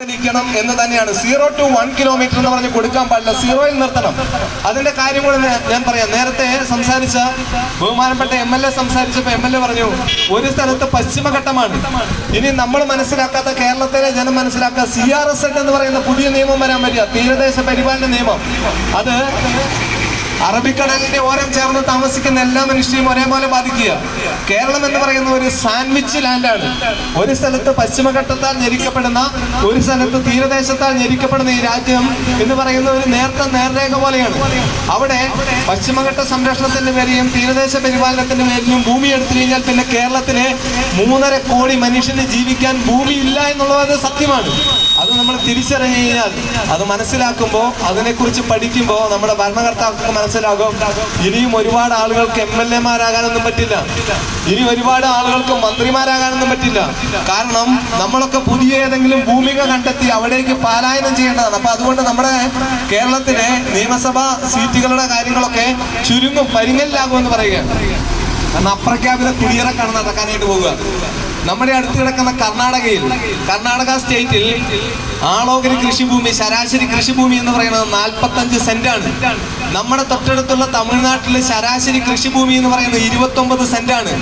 എന്ന് തന്നെയാണ് 0 to 1 kilometre എന്ന് പറഞ്ഞ് കൊടുക്കാൻ പാടില്ല, 0-ൽ നിർത്തണം. അതിന്റെ കാര്യം കൂടെ ഞാൻ പറയാം. നേരത്തെ സംസാരിച്ച ബഹുമാനപ്പെട്ട MLA സംസാരിച്ചപ്പോൾ MLA പറഞ്ഞു ഒരു സ്ഥലത്ത് പശ്ചിമഘട്ടമാണ്. ഇനി നമ്മൾ മനസ്സിലാക്കാത്ത കേരളത്തിലെ ജനം മനസ്സിലാക്കുക, CRZ എന്ന് പറയുന്ന പുതിയ നിയമം വരാൻ വരിക, തീരദേശ പരിപാലന നിയമം. അത് അറബിക്കടലിന്റെ ഓരം ചേർന്ന് താമസിക്കുന്ന എല്ലാ മനുഷ്യരെയും ഒരേപോലെ ബാധിക്കുക. കേരളം എന്ന് പറയുന്ന ഒരു സാൻഡ്വിച്ച് ലാൻഡാണ്. ഒരു സ്ഥലത്ത് പശ്ചിമഘട്ടത്താൽ ഞെരിക്കപ്പെടുന്ന, ഒരു സ്ഥലത്ത് തീരദേശത്താൽ ഞെരിക്കപ്പെടുന്ന ഈ രാജ്യം എന്ന് പറയുന്ന ഒരു നേർരേഖ പോലെയാണ്. അവിടെ പശ്ചിമഘട്ട സംരക്ഷണത്തിന്റെ പേരിലും തീരദേശ പരിപാലനത്തിന്റെ പേരിലും ഭൂമി എടുത്തു കഴിഞ്ഞാൽ പിന്നെ കേരളത്തിലെ 3.5 കോടി മനുഷ്യന് ജീവിക്കാൻ ഭൂമി ഇല്ല എന്നുള്ളത് സത്യമാണ്. അത് നമ്മൾ തിരിച്ചറിഞ്ഞു കഴിഞ്ഞാൽ, അത് മനസ്സിലാക്കുമ്പോൾ, അതിനെക്കുറിച്ച് പഠിക്കുമ്പോൾ നമ്മുടെ ഭരണകർത്താക്കൾക്ക് മനസ്സിലാകും ഇനിയും ഒരുപാട് ആളുകൾക്ക് MLA-മാരാകാനൊന്നും പറ്റില്ല, ഇനി ഒരുപാട് ആളുകൾക്ക് മന്ത്രിമാരാകാനൊന്നും പറ്റില്ല. കാരണം നമ്മളൊക്കെ പുതിയ ഏതെങ്കിലും ഭൂമിക കണ്ടെത്തി അവിടേക്ക് പലായനം ചെയ്യേണ്ടതാണ്. അപ്പൊ അതുകൊണ്ട് നമ്മുടെ കേരളത്തിലെ നിയമസഭാ സീറ്റുകളുടെ കാര്യങ്ങളൊക്കെ ചുരുങ്ങും, പരിങ്ങലിലാകുമെന്ന് പറയുകയാണ്. കാരണം അപ്രഖ്യാപിത കുടിയിറക്കാണ് നടക്കാനായിട്ട് പോവുക. നമ്മുടെ അടുത്ത് കിടക്കുന്ന കർണാടക സ്റ്റേറ്റിൽ ആളോഹരി കൃഷിഭൂമി, ശരാശരി കൃഷിഭൂമി എന്ന് പറയുന്നത് 45 സെന്റാണ്. നമ്മുടെ തൊട്ടടുത്തുള്ള തമിഴ്നാട്ടിലെ ശരാശരി കൃഷിഭൂമി എന്ന് പറയുന്നത് 29 സെന്റാണ്.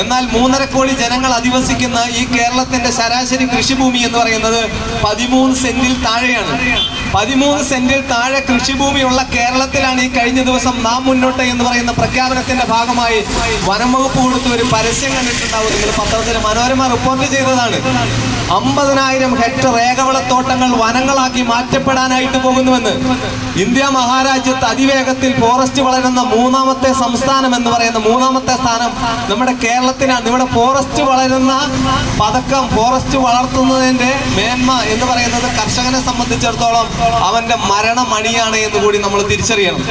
എന്നാൽ 3.5 കോടി ജനങ്ങൾ അധിവസിക്കുന്ന ഈ കേരളത്തിന്റെ ശരാശരി കൃഷിഭൂമി എന്ന് പറയുന്നത് 13 സെന്റിൽ താഴെയാണ്. 13 സെന്റിൽ താഴെ കൃഷിഭൂമിയുള്ള കേരളത്തിലാണ് ഈ കഴിഞ്ഞ ദിവസം നാം മുന്നോട്ട് എന്ന് പറയുന്ന പ്രഖ്യാപനത്തിന്റെ ഭാഗമായി വനം വകുപ്പ് കൊടുത്ത ഒരു പരസ്യം കണ്ടിട്ടുണ്ടാവും. നിങ്ങൾ പത്രത്തിൽ മനോരമ റിപ്പോർട്ട് ചെയ്തതാണ്. 50,000 ഹെക്ടർ ഏകവളത്തോട്ടങ്ങൾ വനങ്ങളാക്കി മാറ്റപ്പെടാനായിട്ട് പോകുന്നുവെന്ന്. ഇന്ത്യ മഹാരാജ്യത്ത് അതിവേഗത്തിൽ ഫോറസ്റ്റ് വളരുന്ന 3ാമത്തെ സംസ്ഥാനം എന്ന് പറയുന്ന 3ാമത്തെ സ്ഥാനം നമ്മുടെ കേരളത്തിനാണ്. ഇവിടെ ഫോറസ്റ്റ് വളരുന്ന പതക്കം, ഫോറസ്റ്റ് വളർത്തുന്നതിന്റെ മേന്മ എന്ന് പറയുന്നത് കർഷകനെ സംബന്ധിച്ചിടത്തോളം അവന്റെ മരണമണിയാണ് എന്ന് കൂടി നമ്മൾ തിരിച്ചറിയണം.